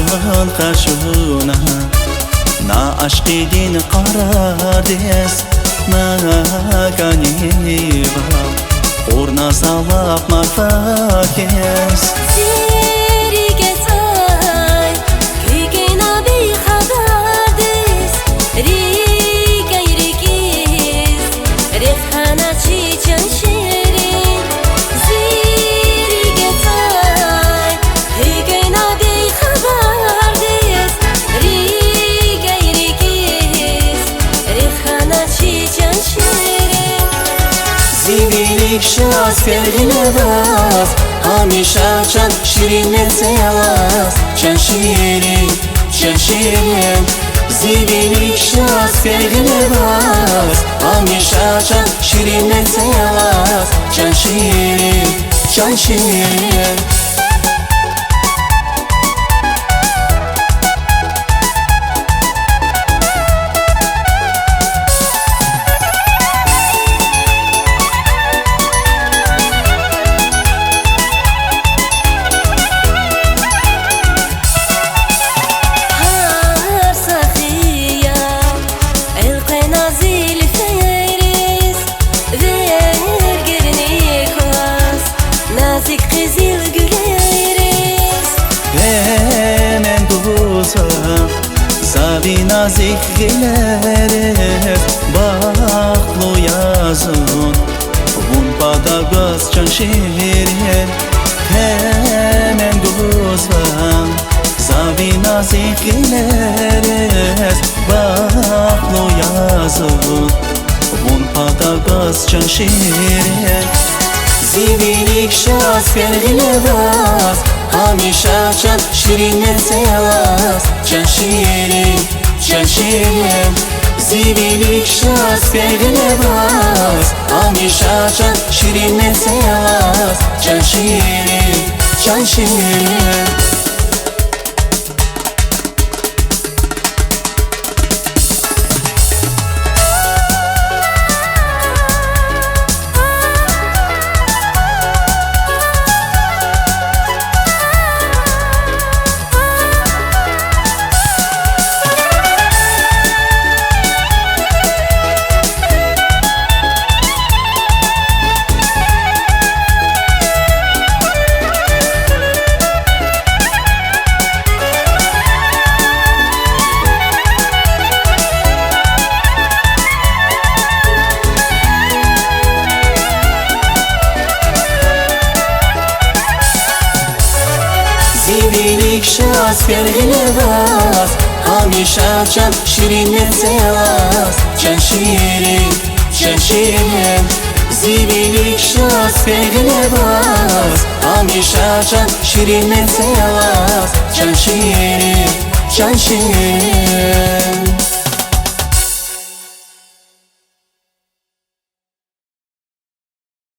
شون خشونه نا عشقی دین قرار دیس نا کنیبا قرنا سالاب مفاکس زیبیلیک شاز فرقینه باز همیشه چند شیرین نتیاز چند شیرین زیبیلیک شاز فرقینه باز همیشه چند شیرین نتیاز چند شیرین Zavi nazik gileres Baklo yazın Bun pada göz can şirin Hemen gözüm Zavi nazik gileres Baklo yazın Bun pada göz can şirin Zivilik şaz fergine baz همیشه چند شیرین نتیاز چند شیرین زیبیلیک شاز فرقینه باز همیشه چند شیرین نتیاز چند شیرین زیبیلیک شاز فرقینه باز همیشه چند شیرین نتیاز چند شیرین زیبیلیک شاز فرقینه باز همیشه چند شیرین نتیاز چند شیرین